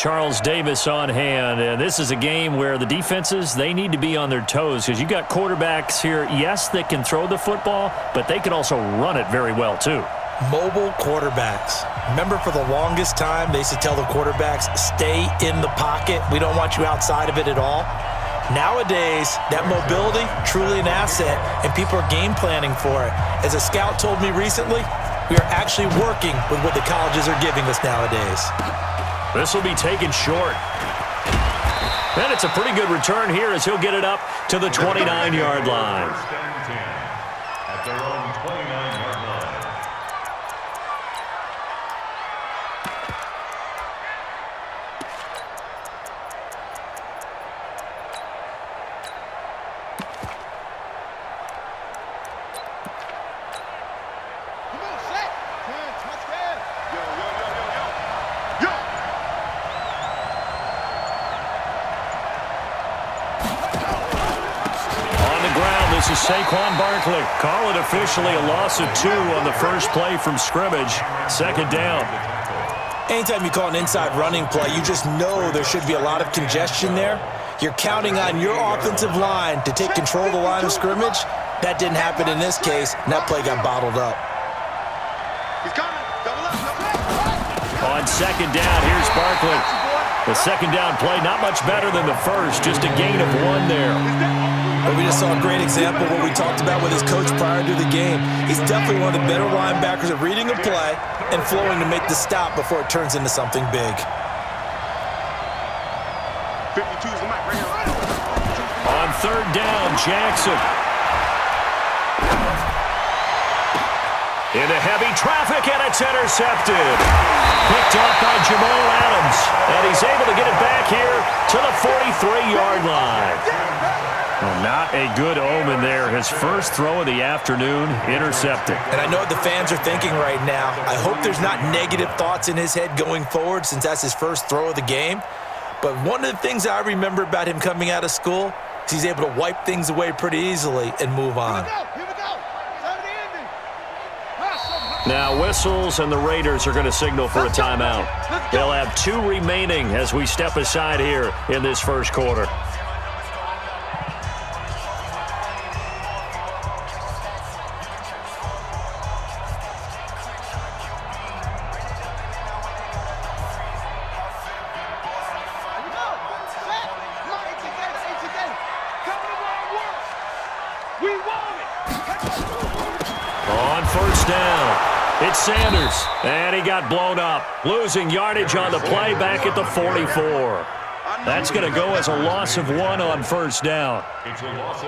Charles Davis on hand, and this is a game where the defenses, they need to be on their toes because you got quarterbacks here, yes, that can throw the football, but they can also run it very well too. Mobile quarterbacks. Remember, for the longest time, they used to tell the quarterbacks, stay in the pocket. We don't want you outside of it at all. Nowadays, that mobility, truly an asset, and people are game planning for it. As a scout told me recently, we are actually working with what the colleges are giving us nowadays. This will be taken short. And it's a pretty good return here as he'll get it up to the 29-yard line. At their own 29-yard line. This is Saquon Barkley. Call it officially a loss of 2 on the first play from scrimmage. Second down. Anytime you call an inside running play, you just know there should be a lot of congestion there. You're counting on your offensive line to take control of the line of scrimmage. That didn't happen in this case, and that play got bottled up. On second down, here's Barkley. The second down play, not much better than the first, just a gain of 1 there. But we just saw a great example of what we talked about with his coach prior to the game. He's definitely one of the better linebackers at reading a play and flowing to make the stop before it turns into something big. 52 is the mic right here. On third down, Jackson. Into heavy traffic, and it's intercepted. Picked off by Jamal Adams, and he's able to get it back here to the 43-yard line. Well, not a good omen there. His first throw of the afternoon, intercepted. And I know what the fans are thinking right now. I hope there's not negative thoughts in his head going forward since that's his first throw of the game. But one of the things I remember about him coming out of school is he's able to wipe things away pretty easily and move on. Now whistles, and the Raiders are going to signal for a timeout. They'll have 2 remaining as we step aside here in this first quarter. On first down, it's Sanders, and he got blown up, losing yardage on the play back at the 44. That's going to go as a loss of 1 on first down.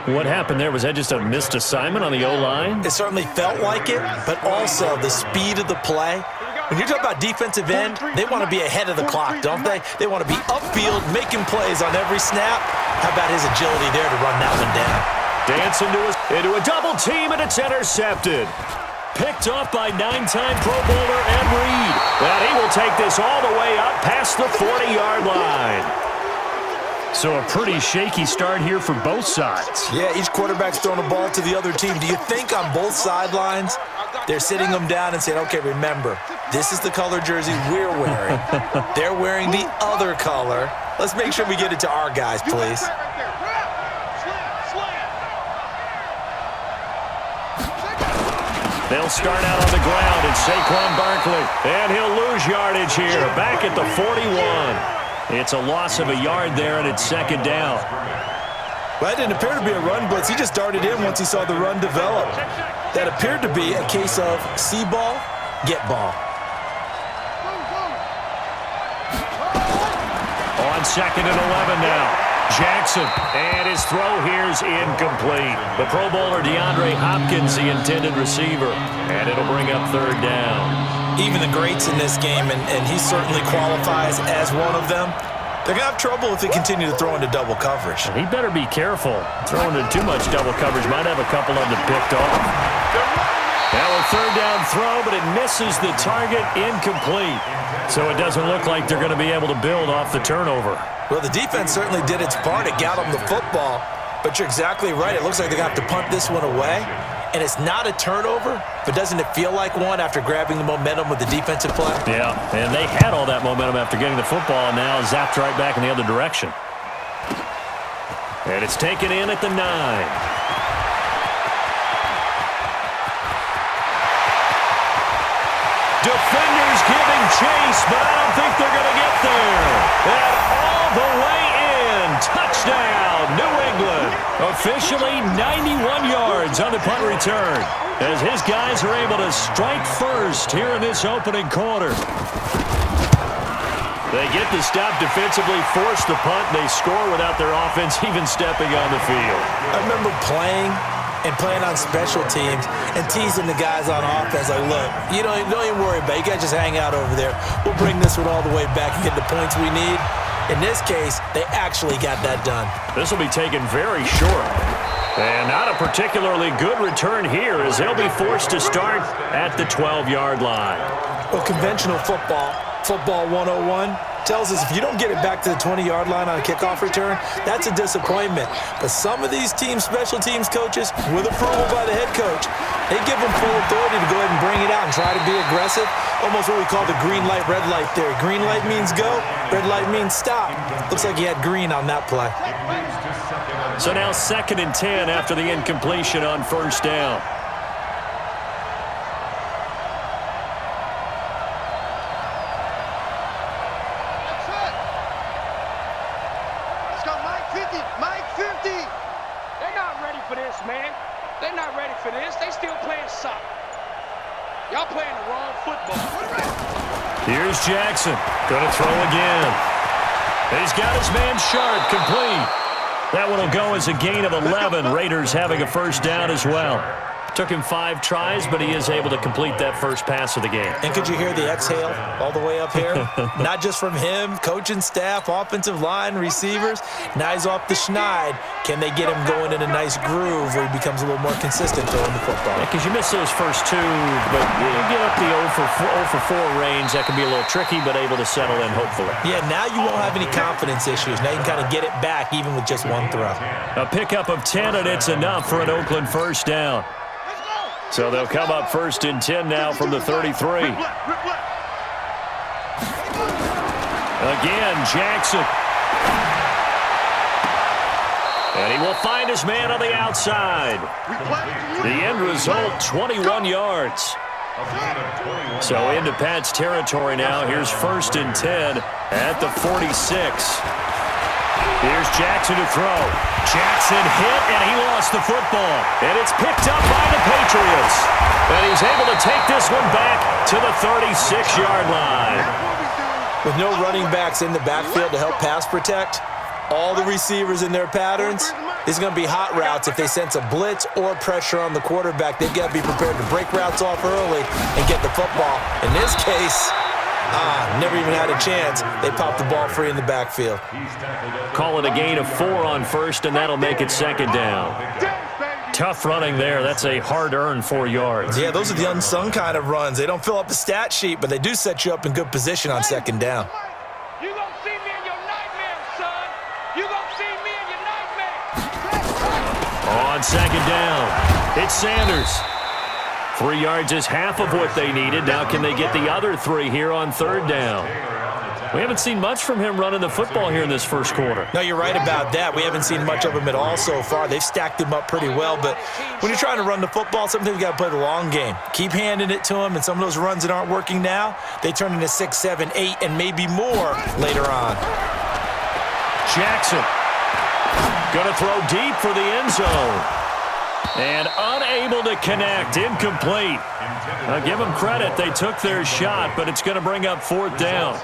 What happened there? Was that just a missed assignment on the O-line? It certainly felt like it, but also the speed of the play. When you're talking about defensive end, they want to be ahead of the clock, don't they? They want to be upfield, making plays on every snap. How about his agility there to run that one down? Dance into a double team, and it's intercepted. Picked off by 9-time Pro Bowler Ed Reed. And he will take this all the way up past the 40-yard line. So a pretty shaky start here for both sides. Yeah, each quarterback's throwing a ball to the other team. Do you think on both sidelines they're sitting them down and saying, okay, remember, this is the color jersey we're wearing. They're wearing the other color. Let's make sure we get it to our guys, please. They'll start out on the ground, and Saquon Barkley, and he'll lose yardage here, back at the 41. It's a loss of a yard there, and it's second down. Well, that didn't appear to be a run blitz. He just darted in once he saw the run develop. That appeared to be a case of see ball, get ball. On second and 11 now. Jackson, and his throw here is incomplete. The Pro Bowler DeAndre Hopkins, the intended receiver, and it'll bring up third down. Even the greats in this game, and he certainly qualifies as one of them, they're going to have trouble if they continue to throw into double coverage. He better be careful. Throwing into too much double coverage might have a couple of them picked off. Now a third down throw, but it misses the target, incomplete. So it doesn't look like they're going to be able to build off the turnover. Well, the defense certainly did its part. It got them the football. But you're exactly right. It looks like they're going to have to punt this one away. and it's not a turnover, but doesn't it feel like one after grabbing the momentum with the defensive play? Yeah, and they had all that momentum after getting the football, and now zapped right back in the other direction. And it's taken in at the 9. Defenders giving chase, but I don't think they're going to get there. And all the way in. Touchdown, New England. Officially 91 yards on the punt return, as his guys are able to strike first here in this opening quarter. They get the stop defensively, force the punt, and they score without their offense even stepping on the field. I remember playing on special teams and teasing the guys on offense like, look, you don't even worry about it. You guys just hang out over there. We'll bring this one all the way back and get the points we need. In this case, they actually got that done. This will be taken very short. And not a particularly good return here, as they'll be forced to start at the 12-yard line. Well, conventional football 101, tells us if you don't get it back to the 20-yard line on a kickoff return, that's a disappointment. But some of these special teams coaches, with approval by the head coach, they give them full authority to go ahead and bring it out and try to be aggressive. Almost what we call the green light, red light theory. Green light means go, red light means stop. Looks like he had green on that play. So now 2nd and 10 after the incompletion on first down. Here's Jackson, going to throw again. He's got his man Sharp, complete. That one will go as a gain of 11. Raiders having a first down as well. Took him 5 tries, but he is able to complete that first pass of the game. And could you hear the exhale all the way up here? Not just from him, coaching staff, offensive line, receivers. Now he's off the schneid. Can they get him going in a nice groove where he becomes a little more consistent throwing the football? Because you miss those first 2, but you get up the 0 for 4 range. That can be a little tricky, but able to settle in, hopefully. Yeah, now you won't have any confidence issues. Now you can kind of get it back even with just 1 throw. A pickup of 10, and it's enough for an Oakland first down. So they'll come up 1st and 10 now from the 33. Again, Jackson. And he will find his man on the outside. The end result, 21 yards. So into Pat's territory now. Here's 1st and 10 at the 46. Here's Jackson to throw. Jackson hit, and he lost the football. And it's picked up by the Patriots. And he's able to take this one back to the 36-yard line. With no running backs in the backfield to help pass protect, all the receivers in their patterns, it's going to be hot routes. If they sense a blitz or pressure on the quarterback, they've got to be prepared to break routes off early and get the football. In this case, never even had a chance. They popped the ball free in the backfield. Call it a gain of 4 on first, and that'll make it 2nd down. Tough running there. That's a hard-earned 4 yards. Yeah, those are the unsung kind of runs. They don't fill up the stat sheet, but they do set you up in good position on 2nd down. You gonna see me in your nightmares, son. You gonna see me in your nightmares. On 2nd down, it's Sanders. 3 yards is half of what they needed. Now can they get the other 3 here on 3rd down? We haven't seen much from him running the football here in this first quarter. No, you're right about that. We haven't seen much of him at all so far. They've stacked him up pretty well, but when you're trying to run the football, sometimes you got to play the long game. Keep handing it to him, and some of those runs that aren't working now, they turn into 6, 7, 8, and maybe more later on. Jackson going to throw deep for the end zone. And unable to connect, incomplete. I'll give them credit. They took their shot, but it's going to bring up 4th down.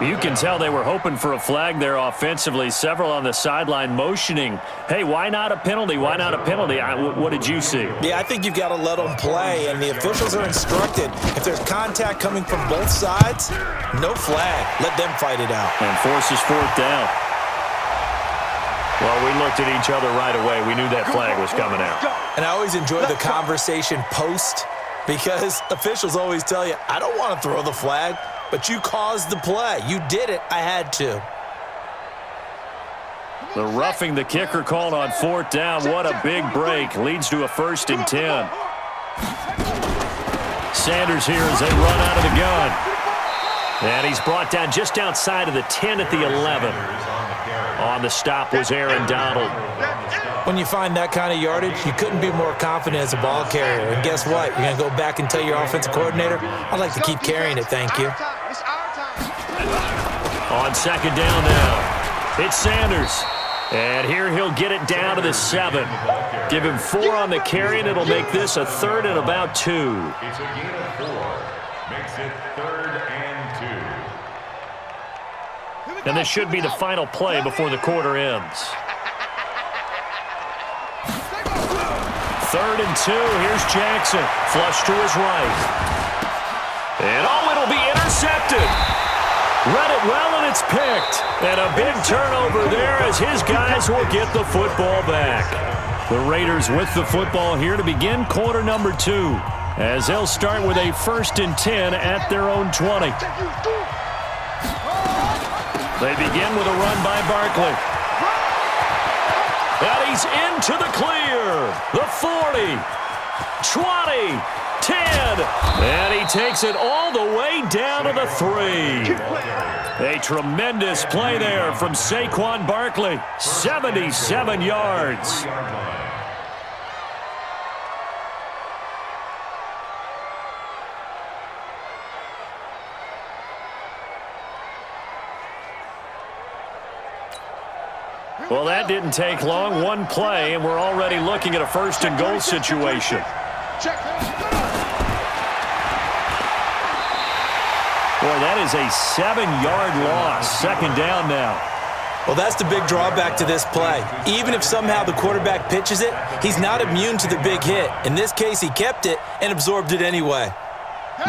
You can tell they were hoping for a flag there offensively. Several on the sideline motioning, hey, why not a penalty? Why not a penalty? What did you see? Yeah, I think you've got to let them play, and the officials are instructed. If there's contact coming from both sides, no flag. Let them fight it out. And forces 4th down. Well, we looked at each other right away. We knew that flag was coming out. And I always enjoy the conversation post, because officials always tell you, I don't want to throw the flag, but you caused the play. You did it. I had to. The roughing the kicker called on 4th down. What a big break. Leads to a 1st and 10. Sanders here as they run out of the gun. And he's brought down just outside of the 10 at the 11. On the stop was Aaron Donald. When you find that kind of yardage, you couldn't be more confident as a ball carrier. And guess what? You're going to go back and tell your offensive coordinator, I'd like to keep carrying it, thank you. On 2nd down now, it's Sanders. And here he'll get it down to the 7. Give him 4 on the carry, and it'll make this a 3rd and about 2. It's a gain of 4. Makes it 3rd and 2. And this should be the final play before the quarter ends. 3rd and 2. Here's Jackson. Flush to his right. And it'll be intercepted. Read it well, and it's picked. And a big turnover there as his guys will get the football back. The Raiders with the football here to begin quarter number 2, as they'll start with a 1st and 10 at their own 20. They begin with a run by Barkley. And he's into the clear. The 40, 20, 10. And he takes it all the way down to the 3. A tremendous play there from Saquon Barkley. 77 yards. Well, that didn't take long. One play, and we're already looking at a 1st and goal situation. Boy, that is a 7-yard loss. 2nd down now. Well, that's the big drawback to this play. Even if somehow the quarterback pitches it, he's not immune to the big hit. In this case, he kept it and absorbed it anyway.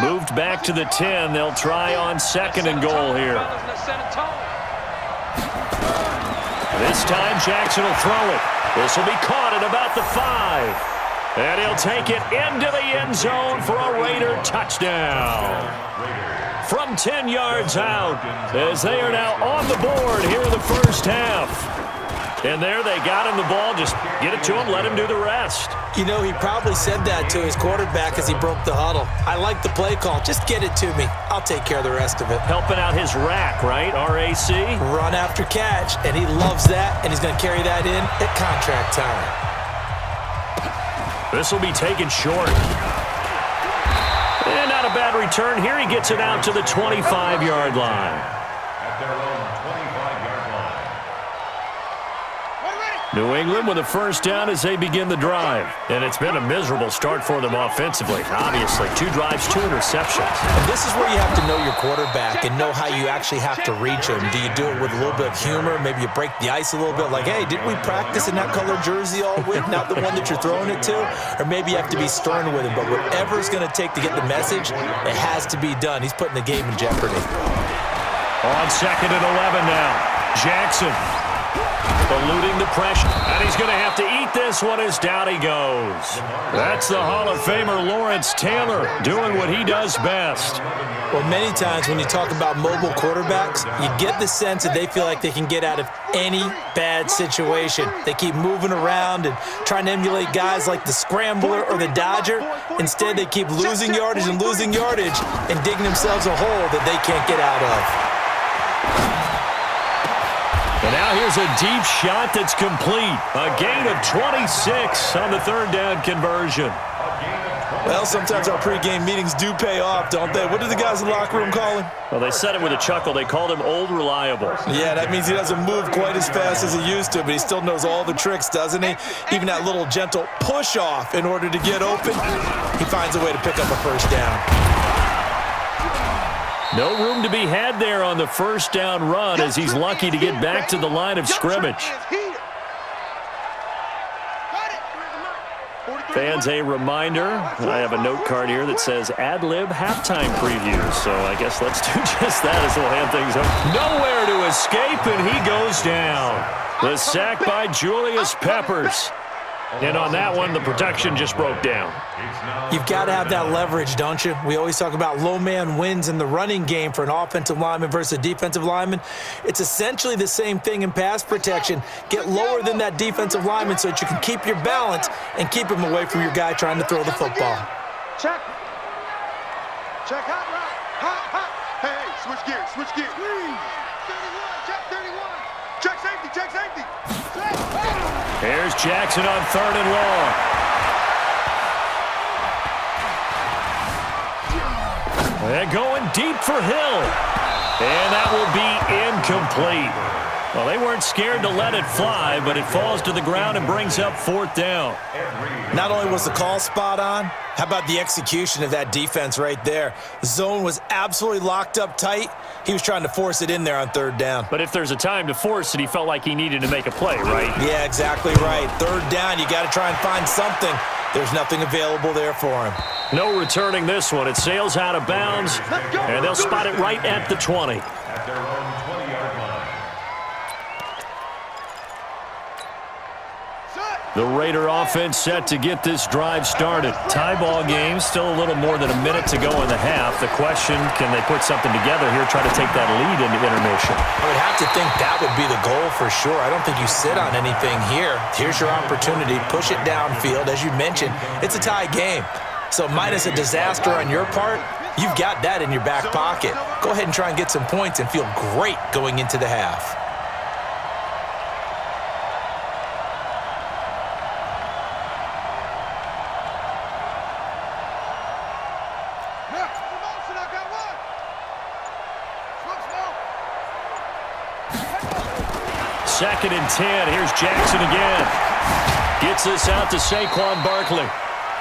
Moved back to the 10. They'll try on 2nd and goal here. This time, Jackson will throw it. This will be caught at about the 5. And he'll take it into the end zone for a Raider touchdown. From 10 yards out, as they are now on the board here in the 1st half. And there they got him the ball. Just get it to him, let him do the rest. You know, he probably said that to his quarterback as he broke the huddle. I like the play call. Just get it to me. I'll take care of the rest of it. Helping out his rack, right? RAC? Run after catch, and he loves that, and he's going to carry that in at contract time. This will be taken short. And not a bad return. Here he gets it out to the 25-yard line. At their own 25-yard line. New England with a 1st down as they begin the drive. And it's been a miserable start for them offensively. Obviously, 2 drives, 2 interceptions. And this is where you have to know your quarterback and know how you actually have to reach him. Do you do it with a little bit of humor? Maybe you break the ice a little bit, like, hey, didn't we practice in that color jersey all week, not the one that you're throwing it to? Or maybe you have to be stern with him. But whatever it's going to take to get the message, it has to be done. He's putting the game in jeopardy. On 2nd and 11 now. Jackson eluding the pressure, and he's going to have to eat this one as down he goes. That's the Hall of Famer Lawrence Taylor doing what he does best. Well, many times when you talk about mobile quarterbacks, you get the sense that they feel like they can get out of any bad situation. They keep moving around and trying to emulate guys like the Scrambler or the Dodger. Instead, they keep losing yardage and digging themselves a hole that they can't get out of. And now here's a deep shot that's complete. A gain of 26 on the 3rd down conversion. Well, sometimes our pregame meetings do pay off, don't they? What do the guys in the locker room call him? Well, they said it with a chuckle. They called him Old Reliable. Yeah, that means he doesn't move quite as fast as he used to, but he still knows all the tricks, doesn't he? Even that little gentle push-off in order to get open, he finds a way to pick up a 1st down. No room to be had there on the 1st down run as he's lucky to get back to the line of scrimmage. Fans, a reminder, I have a note card here that says ad-lib halftime preview, so I guess let's do just that as we'll hand things up. Nowhere to escape, and he goes down. The sack by Julius Peppers. And on that one, the protection just broke down. You've got to have that leverage, don't you? We always talk about low man wins in the running game for an offensive lineman versus a defensive lineman. It's essentially the same thing in pass protection. Get lower than that defensive lineman so that you can keep your balance and keep him away from your guy trying to throw the football. Check. Check hot route. Hot. Hey, switch gears, switch gears. 31. Check 31. Check safety, check safety. Here's Jackson on 3rd and long. They're going deep for Hill. And that will be incomplete. Well, they weren't scared to let it fly, but it falls to the ground and brings up 4th down. Not only was the call spot on, how about the execution of that defense right there? The zone was absolutely locked up tight. He was trying to force it in there on 3rd down. But if there's a time to force it, he felt like he needed to make a play, right? Yeah, exactly right. 3rd down, you got to try and find something. There's nothing available there for him. No returning this one. It sails out of bounds, and they'll spot it right at the 20. At their own 20-yard line. The Raider offense set to get this drive started. Tie ball game, still a little more than a minute to go in the half. The question, can they put something together here, try to take that lead into intermission? I would have to think that would be the goal for sure. I don't think you sit on anything here. Here's your opportunity. Push it downfield. As you mentioned, it's a tie game. So minus a disaster on your part, you've got that in your back pocket. Go ahead and try and get some points and feel great going into the half. Second and 10. Here's Jackson again. Gets this out to Saquon Barkley.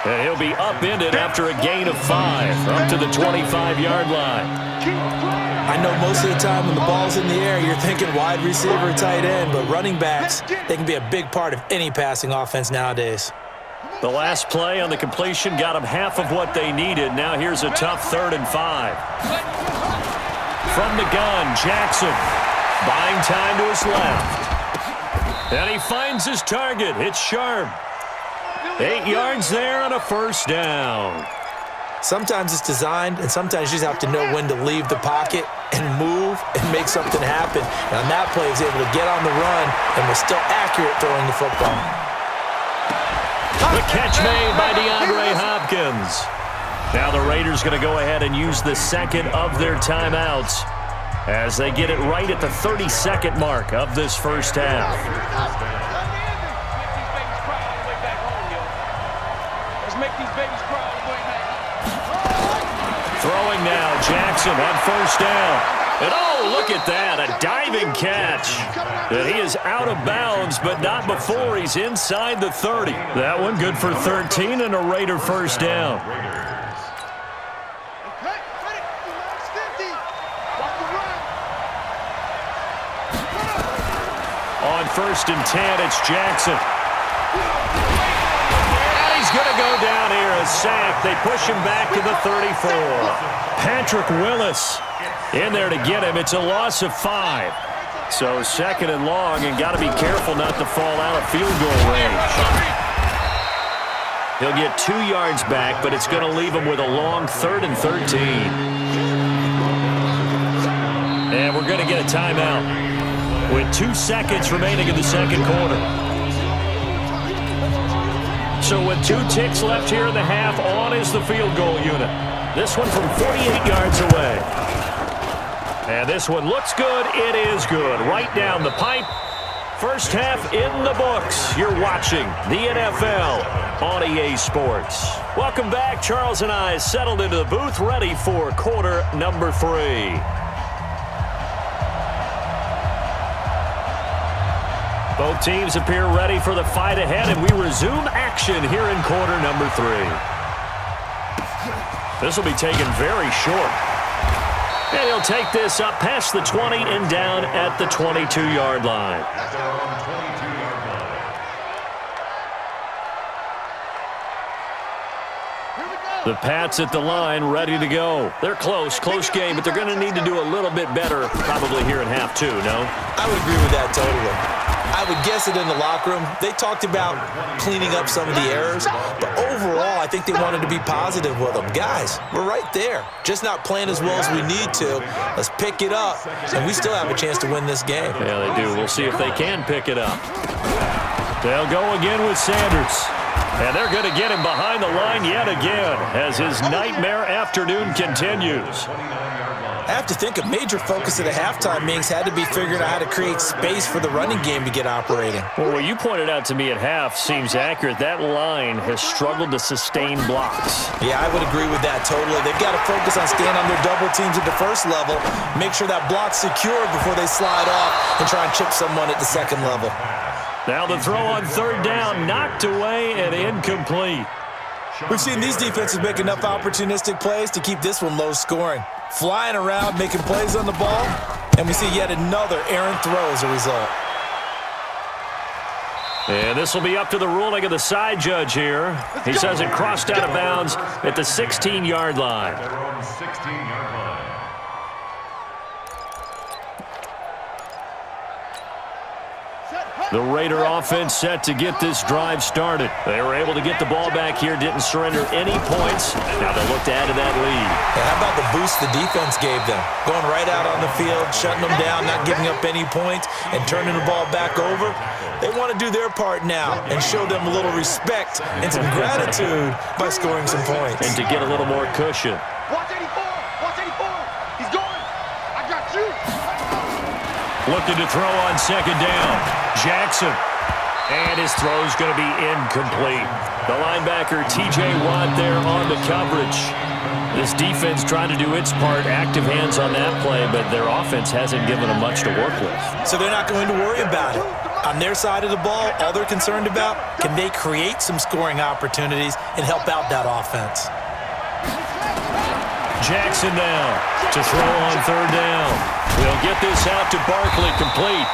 And he'll be upended after a gain of 5, up to the 25-yard line. I know most of the time when the ball's in the air, you're thinking wide receiver, tight end, but running backs, they can be a big part of any passing offense nowadays. The last play on the completion got them half of what they needed. Now here's a tough 3rd and 5. From the gun, Jackson buying time to his left. And he finds his target. It's Sharp. 8 yards there on a 1st down. Sometimes it's designed, and sometimes you just have to know when to leave the pocket and move and make something happen. And on that play, he was able to get on the run and was still accurate throwing the football. The catch made by DeAndre Hopkins. Now the Raiders going to go ahead and use the second of their timeouts as they get it right at the 32nd mark of this first half. Throwing now, Jackson on 1st down. And oh, look at that, a diving catch. And he is out of bounds, but not before he's inside the 30. That one good for 13 and a Raider 1st down. On 1st and 10, it's Jackson. And he's going to go down here, a sack. They push him back to the 34. Patrick Willis in there to get him. It's a loss of 5. So 2nd and long, and got to be careful not to fall out of field goal range. He'll get 2 yards back, but it's going to leave him with a long 3rd and 13. And we're going to get a timeout with 2 seconds remaining in the 2nd quarter. So with 2 ticks left here in the half, on is the field goal unit. This one from 48 yards away. And this one looks good. It is good. Right down the pipe. First half in the books. You're watching the NFL on EA Sports. Welcome back. Charles and I settled into the booth, ready for quarter number 3. Both teams appear ready for the fight ahead, and we resume action here in quarter number 3. This will be taken very short. And he'll take this up past the 20 and down at the 22-yard line. The Pats at the line, ready to go. They're close game, but they're going to need to do a little bit better probably here in half 2, no? I would agree with that totally. I would guess it in the locker room. They talked about cleaning up some of the errors, but overall, I think they wanted to be positive with them. Guys, we're right there. Just not playing as well as we need to. Let's pick it up, and we still have a chance to win this game. Yeah, they do. We'll see if they can pick it up. They'll go again with Sanders. And they're going to get him behind the line yet again as his nightmare afternoon continues. I have to think a major focus of the halftime meetings had to be figuring out how to create space for the running game to get operating. Well, what you pointed out to me at half seems accurate. That line has struggled to sustain blocks. Yeah, I would agree with that totally. They've got to focus on staying on their double teams at the first level, make sure that block's secure before they slide off and try and chip someone at the second level. Now the throw on third down, knocked away and incomplete. We've seen these defenses make enough opportunistic plays to keep this one low scoring. Flying around, making plays on the ball, and we see yet another errant throw as a result. And this will be up to the ruling of the side judge here. He says it crossed out of bounds at the 16-yard line. The Raider offense set to get this drive started. They were able to get the ball back here, didn't surrender any points. Now they'll look to add to that lead. And how about the boost the defense gave them? Going right out on the field, shutting them down, not giving up any points, and turning the ball back over. They want to do their part now and show them a little respect and some gratitude by scoring some points. And to get a little more cushion. Watch 84! Watch 84! He's going! I got you! Looking to throw on second down. Jackson. And his throw's going to be incomplete. The linebacker, T.J. Watt, there on the coverage. This defense trying to do its part, active hands on that play, but their offense hasn't given them much to work with. So they're not going to worry about it. On their side of the ball, all they're concerned about, can they create some scoring opportunities and help out that offense? Jackson now to throw on third down. They'll get this out to Barkley, complete.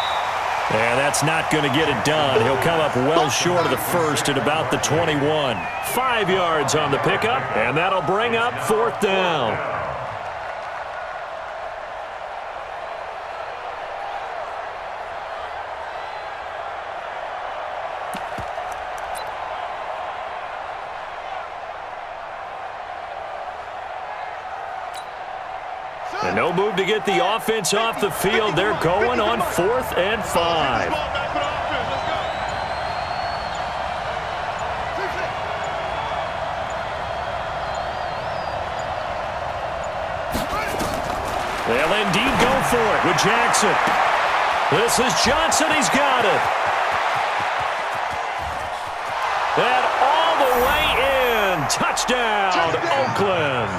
And that's not going to get it done. He'll come up well short of the first at about the 21. 5 yards on the pickup, and that'll bring up fourth down. And no move to get the offense off the field. They're going on 4th and 5. They'll indeed go for it with Jackson. This is Johnson. He's got it. And all the way in. Touchdown, Oakland.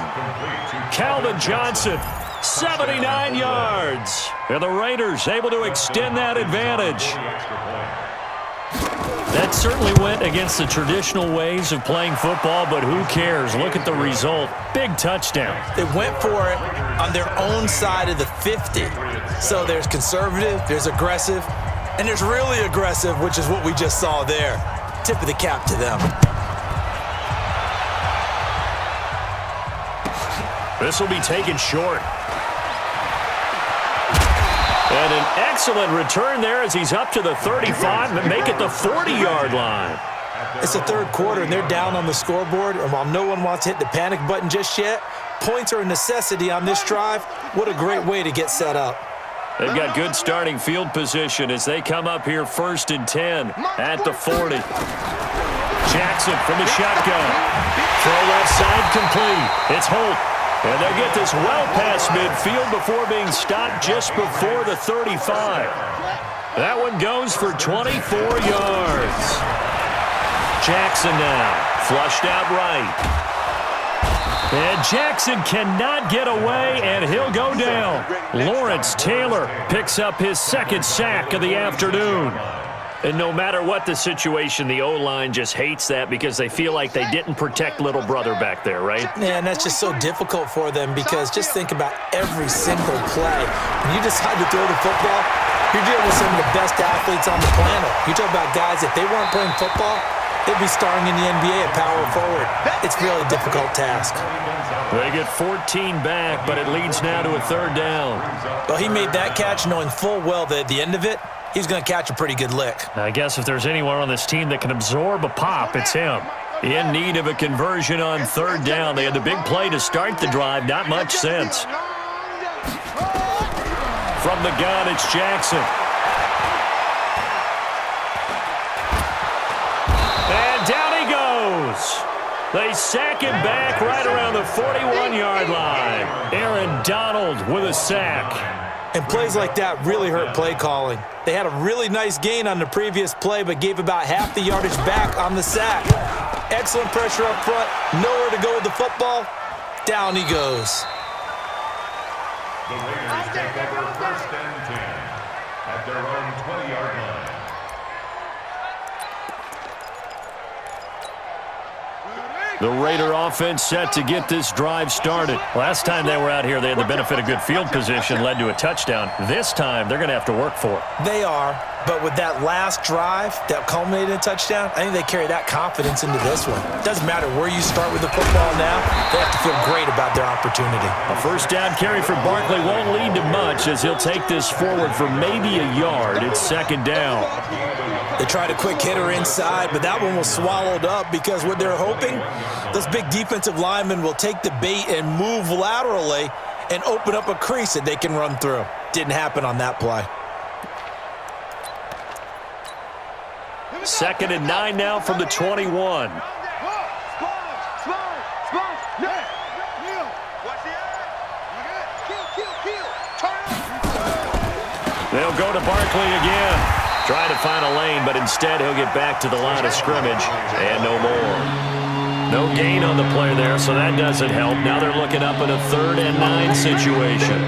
Calvin Johnson. 79 yards. And the Raiders able to extend that advantage. That certainly went against the traditional ways of playing football, but who cares? Look at the result. Big touchdown. They went for it on their own side of the 50. So there's conservative, there's aggressive, and there's really aggressive, which is what we just saw there. Tip of the cap to them. This will be taken short. And an excellent return there as he's up to the 35 and make it the 40-yard line. It's the third quarter, and they're down on the scoreboard. And while no one wants to hit the panic button just yet, points are a necessity on this drive. What a great way to get set up. They've got good starting field position as they come up here 1st and 10 at the 40. Jackson from the shotgun. Throw left side complete. It's Holt. And they'll get this well past midfield before being stopped just before the 35. That one goes for 24 yards. Jackson now, flushed out right. And Jackson cannot get away, and he'll go down. Lawrence Taylor picks up his 2nd sack of the afternoon. And no matter what the situation, the O-line just hates that because they feel like they didn't protect little brother back there, right? Yeah, and that's just so difficult for them because just think about every single play. When you decide to throw the football, you're dealing with some of the best athletes on the planet. You talk about guys, if they weren't playing football, they'd be starring in the NBA at power forward. It's really a difficult task. They get 14 back, but it leads now to a 3rd down. Well, he made that catch knowing full well that at the end of it, he's going to catch a pretty good lick. I guess if there's anyone on this team that can absorb a pop, it's him. In need of a conversion on third down. They had the big play to start the drive. Not much sense. From the gun, it's Jackson. And down he goes. They sack him back right around the 41-yard line. Aaron Donald with a sack. And plays like that really hurt play calling. They had a really nice gain on the previous play, but gave about half the yardage back on the sack. Excellent pressure up front. Nowhere to go with the football. Down he goes. The Raiders take over 1st and 10 at their own 20-yard line. The Raider offense set to get this drive started. Last time they were out here, they had the benefit of good field position, led to a touchdown. This time, they're going to have to work for it. They are, but with that last drive that culminated in a touchdown, I think they carry that confidence into this one. Doesn't matter where you start with the football now, they have to feel great about their opportunity. A first down carry for Barkley won't lead to much as he'll take this forward for maybe a yard. It's 2nd down. They tried a quick hitter inside, but that one was swallowed up because what they're hoping, those big defensive linemen will take the bait and move laterally and open up a crease that they can run through. Didn't happen on that play. 2nd and 9 now from the 21. They'll go to Barkley again. Trying to find a lane, but instead he'll get back to the line of scrimmage and no more. No gain on the play there, so that doesn't help. Now they're looking up at a 3rd and 9 situation.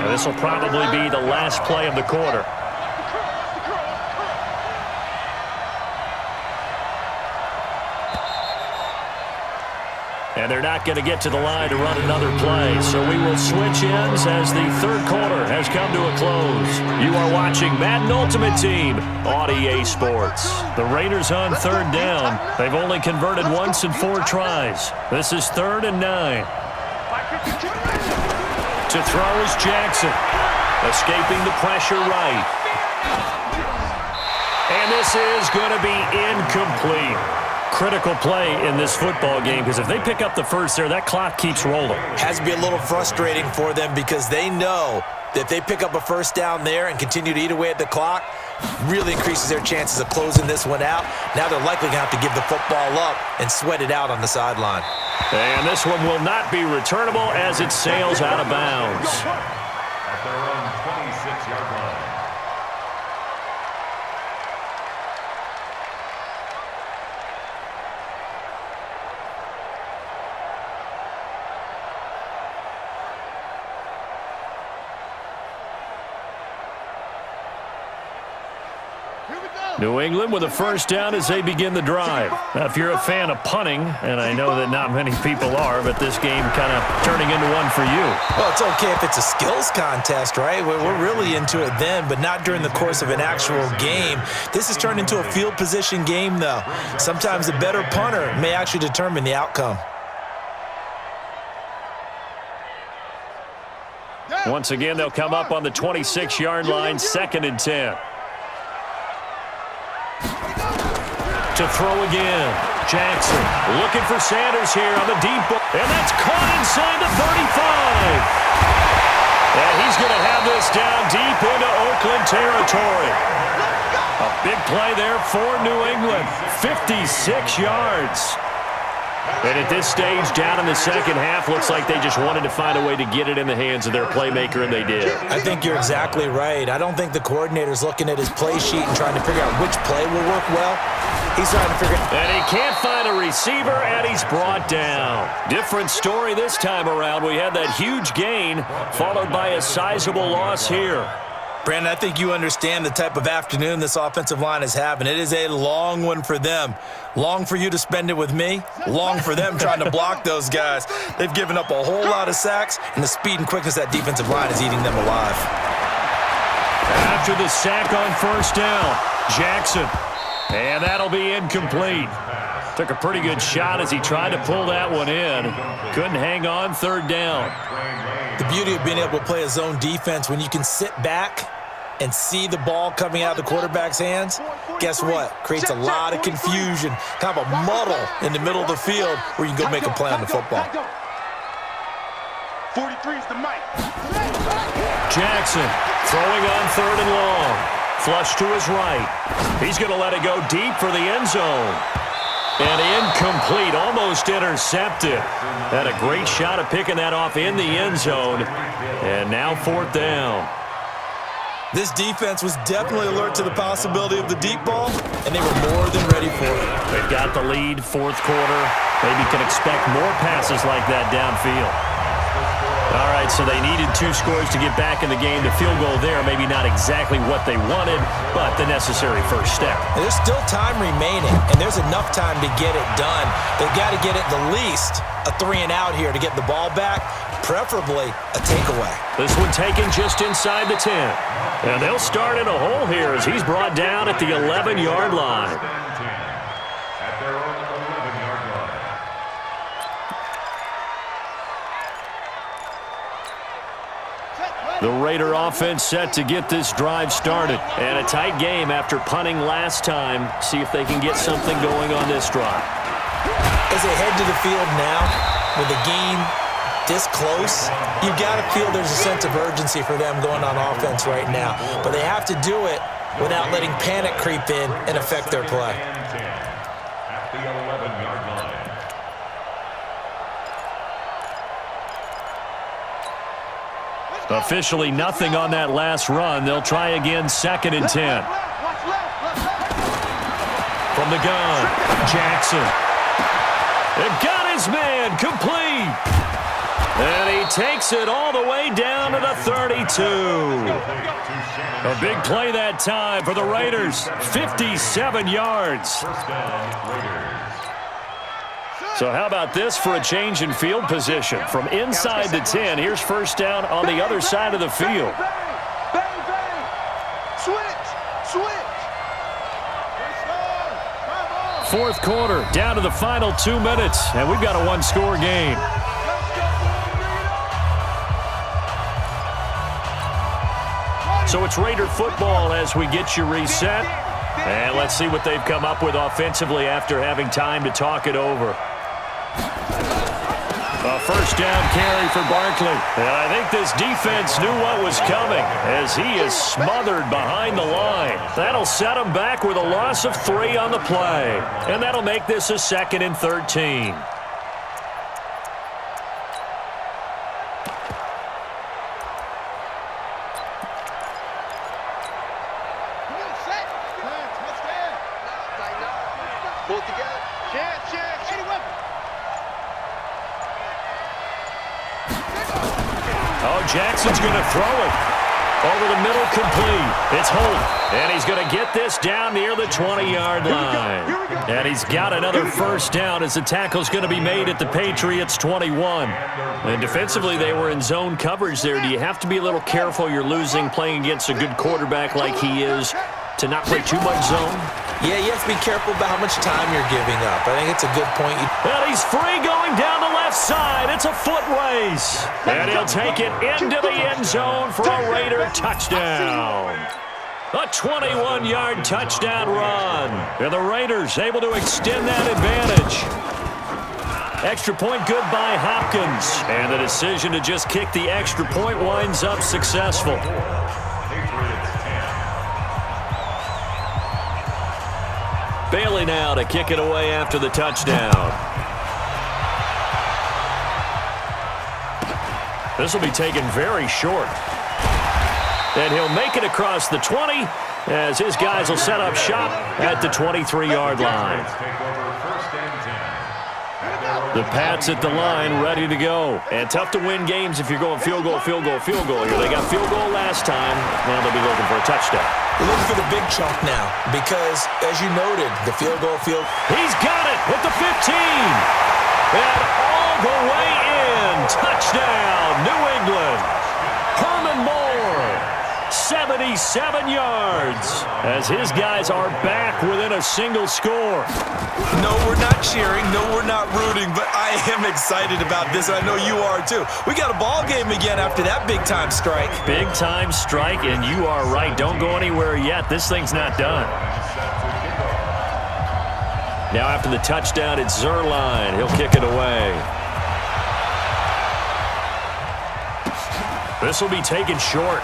This will probably be the last play of the quarter. And they're not going to get to the line to run another play. So we will switch ends as the 3rd quarter has come to a close. You are watching Madden Ultimate Team on EA Sports. The Raiders on 3rd down. They've only converted once in 4 tries. This is 3rd and 9. To throw is Jackson. Escaping the pressure right. And this is going to be incomplete. Critical play in this football game because if they pick up the first there, that clock keeps rolling. Has to be a little frustrating for them because they know that if they pick up a first down there and continue to eat away at the clock, really increases their chances of closing this one out. Now they're likely going to have to give the football up and sweat it out on the sideline. And this one will not be returnable as it sails out of bounds. At their own 26-yard line. New England with a first down as they begin the drive. Now, if you're a fan of punting, and I know that not many people are, but this game kind of turning into one for you. Well, it's okay if it's a skills contest, right? We're really into it then, but not during the course of an actual game. This has turned into a field position game, though. Sometimes a better punter may actually determine the outcome. Once again, they'll come up on the 26-yard line, 2nd and 10. To throw again. Jackson looking for Sanders here on the deep ball. And that's caught inside the 35. And he's going to have this down deep into Oakland territory. A big play there for New England. 56 yards. And at this stage, down in the second half, looks like they just wanted to find a way to get it in the hands of their playmaker, and they did. I think you're exactly right. I don't think the coordinator's looking at his play sheet and trying to figure out which play will work well. He's trying to figure out. And he can't find a receiver, and he's brought down. Different story this time around. We had that huge gain, followed by a sizable loss here. Brandon, I think you understand the type of afternoon this offensive line is having. It is a long one for them. Long for you to spend it with me. Long for them trying to block those guys. They've given up a whole lot of sacks, and the speed and quickness of that defensive line is eating them alive. After the sack on first down, Jackson. And that'll be incomplete. Took a pretty good shot as he tried to pull that one in. Couldn't hang on 3rd down. The beauty of being able to play a zone defense when you can sit back and see the ball coming out of the quarterback's hands, guess what? Creates a lot of confusion, kind of a muddle in the middle of the field where you can go make a play on the football. 43 is the mic. Jackson throwing on 3rd and long. Flush to his right. He's going to let it go deep for the end zone. And incomplete, almost intercepted. Had a great shot at picking that off in the end zone. And now 4th down. This defense was definitely alert to the possibility of the deep ball, and they were more than ready for it. They've got the lead, 4th quarter. Maybe can expect more passes like that downfield. All right, so they needed 2 scores to get back in the game. The field goal there, maybe not exactly what they wanted, but the necessary first step. And there's still time remaining, and there's enough time to get it done. They've got to get at the least a 3-and-out here to get the ball back, preferably a takeaway. This one taken just inside the 10. And they'll start in a hole here as he's brought down at the 11-yard line. At their own 11-yard line. The Raider offense set to get this drive started. And a tight game after punting last time. See if they can get something going on this drive. As they head to the field now, with the game this close, you've got to feel there's a sense of urgency for them going on offense right now. But they have to do it without letting panic creep in and affect their play. At the 11-yard line. Officially nothing on that last run. They'll try again 2nd and 10. From the gun, Jackson. They've got his man complete. And he takes it all the way down to the 32. A big play that time for the Raiders. 57 yards. So how about this for a change in field position? From inside the 10, here's 1st down on the other side of the field. Bang, bang. Switch. 4th quarter, down to the final 2 minutes, and we've got a 1-score game. So it's Raider football as we get you reset. And let's see what they've come up with offensively after having time to talk it over. A 1st down carry for Barkley. And I think this defense knew what was coming as he is smothered behind the line. That'll set him back with a loss of 3 on the play. And that'll make this a 2nd and 13. Pull it together. Chance. Any weapon. Oh, Jackson's going to throw it. Over the middle, complete. It's Holt. And he's going to get this down near the 20-yard line. And he's got another 1st down as the tackle's going to be made at the Patriots' 21. And defensively, they were in zone coverage there. Do you have to be a little careful? You're losing playing against a good quarterback like he is to not play too much zone? Yeah, you have to be careful about how much time you're giving up. I think it's a good point. And he's free going down the left side. It's a foot race. And he'll take it into the end zone for a Raider touchdown. A 21-yard touchdown run. And the Raiders able to extend that advantage. Extra point good by Hopkins. And the decision to just kick the extra point winds up successful. Bailey now to kick it away after the touchdown. This will be taken very short. And he'll make it across the 20 as his guys will set up shop at the 23-yard line. The Pats at the line ready to go. And tough to win games if you're going field goal here. They got field goal last time. Now they'll be looking for a touchdown. We're looking for the big chunk now because, as you noted, the field goal. He's got it with the 15. And all the way in. Touchdown, New England. Herman Moore 77 yards as his guys are back within a single score. No, we're not cheering. No, we're not rooting, but I am excited about this. I know you are too. We got a ball game again after that big-time strike. Big-time strike, and you are right. Don't go anywhere yet. This thing's not done. Now after the touchdown, it's Zerline. He'll kick it away. This will be taken short.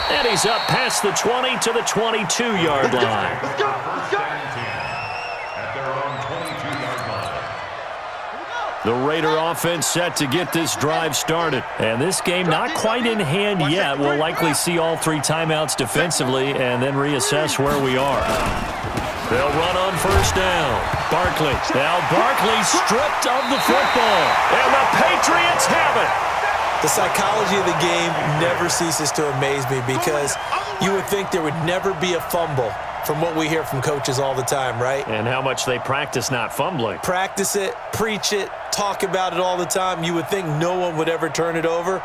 And he's up past the 20 to the 22-yard line. Let's go. At their own 22-yard line. The Raider offense set to get this drive started. And this game not quite in hand yet. We'll likely see all three timeouts defensively and then reassess where we are. They'll run on first down. Barkley. Now Barkley stripped of the football. And the Patriots have it. The psychology of the game never ceases to amaze me because you would think there would never be a fumble from what we hear from coaches all the time, right? And how much they practice not fumbling. Practice it, preach it, talk about it all the time. You would think no one would ever turn it over.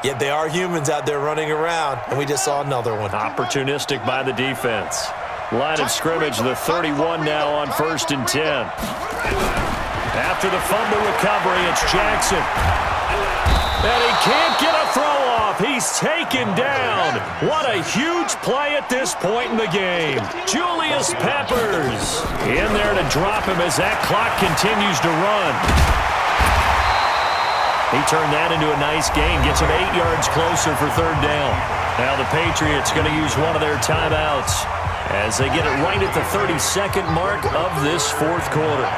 Yet they are humans out there running around, and we just saw another one. Opportunistic by the defense. Line of scrimmage, the 31 now on 1st and 10. After the fumble recovery, it's Jackson. And he can't get a throw off. He's taken down. What a huge play at this point in the game. Julius Peppers in there to drop him as that clock continues to run. He turned that into a nice gain. Gets him 8 yards closer for 3rd down. Now the Patriots going to use one of their timeouts as they get it right at the 32nd mark of this 4th quarter.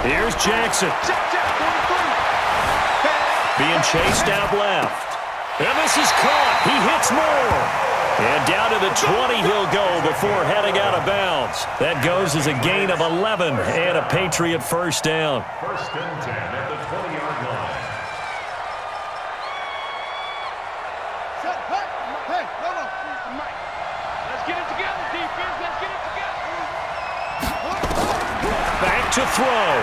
Here's Jackson. Being chased out left. And this is caught. He hits more. And down to the 20 he'll go before heading out of bounds. That goes as a gain of 11 and a Patriot first down. 1st and 10 at the 20-yard line. Hey, hold on. Let's get it together, defense. Let's get it together. Back to throw.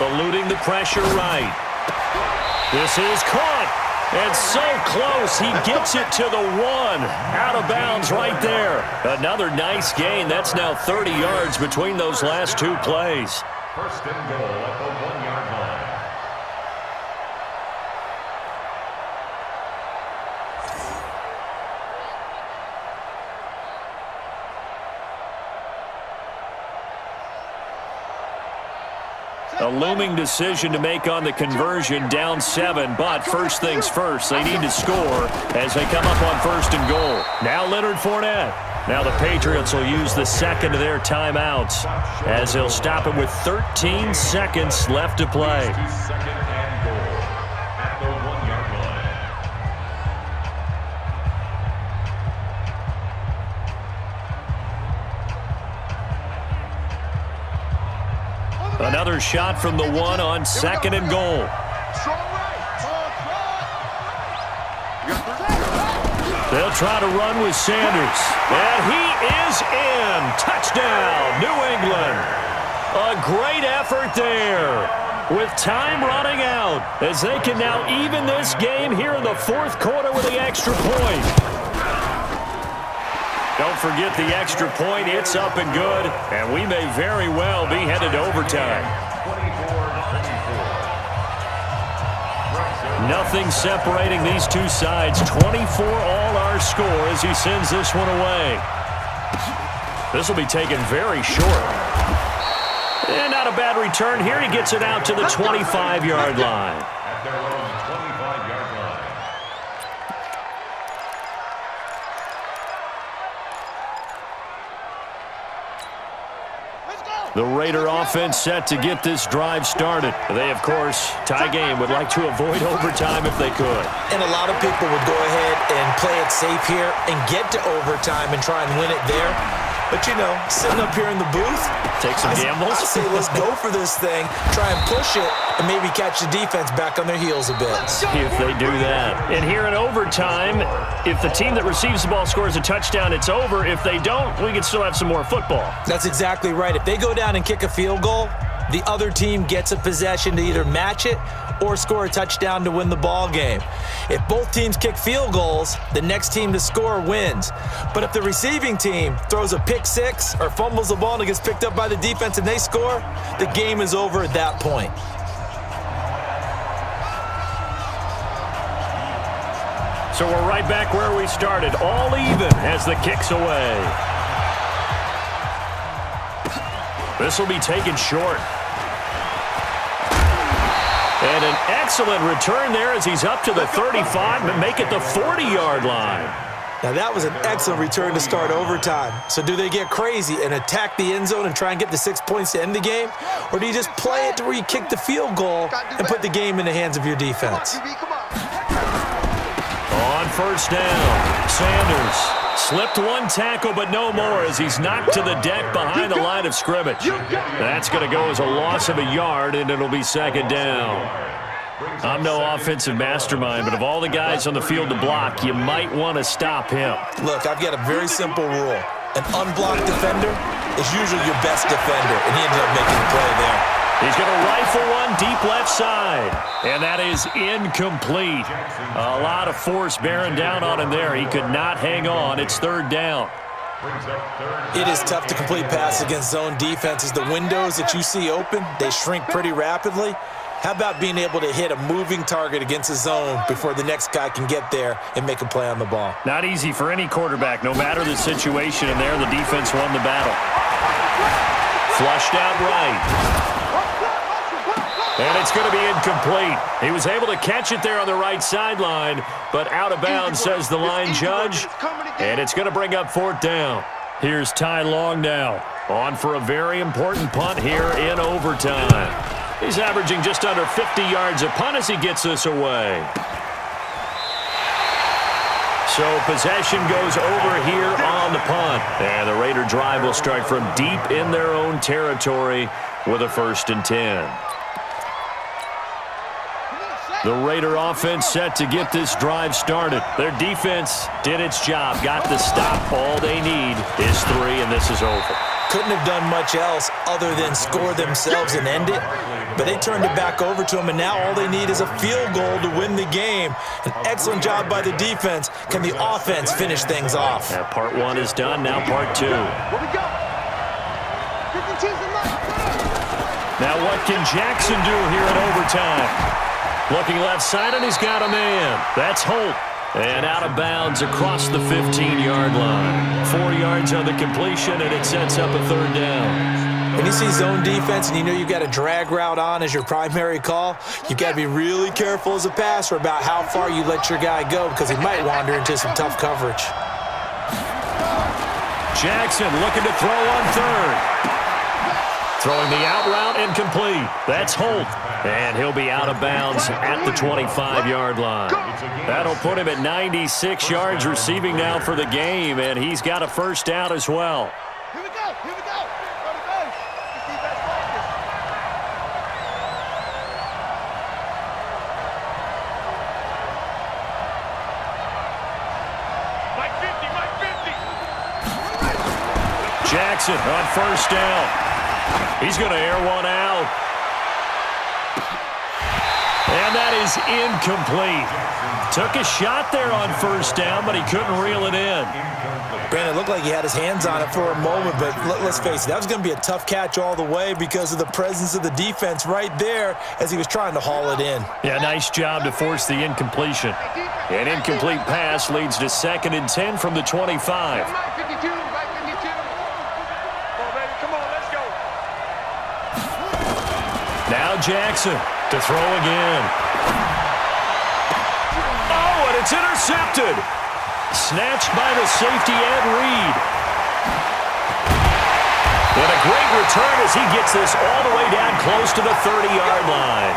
Eluding the pressure right. This is caught. And so close, he gets it to the 1. Out of bounds right there. Another nice gain. That's now 30 yards between those last 2 plays. 1st and goal at the 1-yard line. A looming decision to make on the conversion, down 7, but first things first, they need to score as they come up on 1st and goal. Now Leonard Fournette. Now the Patriots will use the second of their timeouts as they'll stop it with 13 seconds left to play. 2nd and goal at the 1-yard line. Another shot from the 1 on 2nd and goal. They'll try to run with Sanders. And he is in. Touchdown, New England. A great effort there with time running out as they can now even this game here in the 4th quarter with the extra point. Don't forget the extra point. It's up and good, and we may very well be headed to overtime. 24-24. Nothing separating these two sides. 24 all our score as he sends this one away. This will be taken very short. And not a bad return here. He gets it out to the 25-yard line. At their own 25-yard line. The Raider offense set to get this drive started. They, of course, tie game, would like to avoid overtime if they could. And a lot of people would go ahead and play it safe here and get to overtime and try and win it there. But, you know, sitting up here in the booth, take some gambles. I say let's go for this thing, try and push it, and maybe catch the defense back on their heels a bit. See if they do that. And here in overtime, if the team that receives the ball scores a touchdown, it's over. If they don't, we can still have some more football. That's exactly right. If they go down and kick a field goal, the other team gets a possession to either match it or score a touchdown to win the ball game. If both teams kick field goals, the next team to score wins. But if the receiving team throws a pick six or fumbles the ball and it gets picked up by the defense and they score, the game is over at that point. So we're right back where we started, all even as the kick's away. This will be taken short. And an excellent return there as he's up to the 35 and make it the 40-yard line. Now, that was an excellent return to start overtime. So do they get crazy and attack the end zone and try and get the 6 points to end the game? Or do you just play it to where you kick the field goal and put the game in the hands of your defense? On first down, Sanders slipped one tackle, but no more as he's knocked to the deck behind the line of scrimmage. That's going to go as a loss of a yard, and it'll be second down. I'm no offensive mastermind, but of all the guys on the field to block, you might want to stop him. Look, I've got a very simple rule. An unblocked defender is usually your best defender, and he ended up making the play there. He's going to rifle one deep left side, and that is incomplete. A lot of force bearing down on him there. He could not hang on. It's third down. It is tough to complete passes against zone defenses. The windows that you see open, they shrink pretty rapidly. How about being able to hit a moving target against a zone before the next guy can get there and make a play on the ball? Not easy for any quarterback, no matter the situation, and there the defense won the battle. Flushed out right. And it's going to be incomplete. He was able to catch it there on the right sideline, but out of bounds, says the line judge. And it's going to bring up fourth down. Here's Ty Long now, on for a very important punt here in overtime. He's averaging just under 50 yards a punt as he gets this away. So possession goes over here on the punt. And the Raider drive will start from deep in their own territory with a 1st and 10. The Raider offense set to get this drive started. Their defense did its job, got the stop. All they need is 3, and this is over. Couldn't have done much else other than score themselves and end it. But they turned it back over to him, and now all they need is a field goal to win the game. An excellent job by the defense. Can the offense finish things off? Yeah, part 1 is done, now part 2. Now what can Jackson do here in overtime? Looking left side, and he's got a man. That's Holt. And out of bounds across the 15-yard line. 4 yards on the completion, and it sets up a 3rd down. When you see zone defense and you know you've got a drag route on as your primary call, you've got to be really careful as a passer about how far you let your guy go because he might wander into some tough coverage. Jackson looking to throw on 3rd. Throwing the out route incomplete. That's Holt. And he'll be out of bounds at the 25-yard line. That'll put him at 96 yards receiving now for the game, and he's got a 1st down as well. Here we go. Here we go. Jackson on 1st down. He's going to air one out. And that is incomplete. Took a shot there on 1st down, but he couldn't reel it in. Brandon, it looked like he had his hands on it for a moment, but let's face it, that was going to be a tough catch all the way because of the presence of the defense right there as he was trying to haul it in. Yeah, nice job to force the incompletion. An incomplete pass leads to 2nd and 10 from the 25. Now Jackson to throw again. Oh, and it's intercepted. Snatched by the safety Ed Reed. And a great return as he gets this all the way down close to the 30-yard line.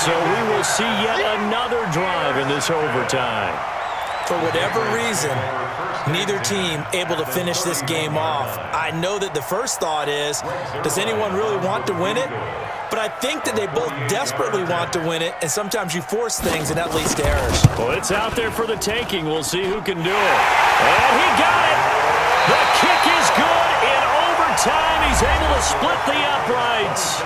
So we will see yet another drive in this overtime. For whatever reason, neither team able to finish this game off. I know that the first thought is, does anyone really want to win it? But I think that they both desperately want to win it, and sometimes you force things, and that leads to errors. Well, it's out there for the taking. We'll see who can do it. And he got it. The kick is good. In overtime, he's able to split the uprights.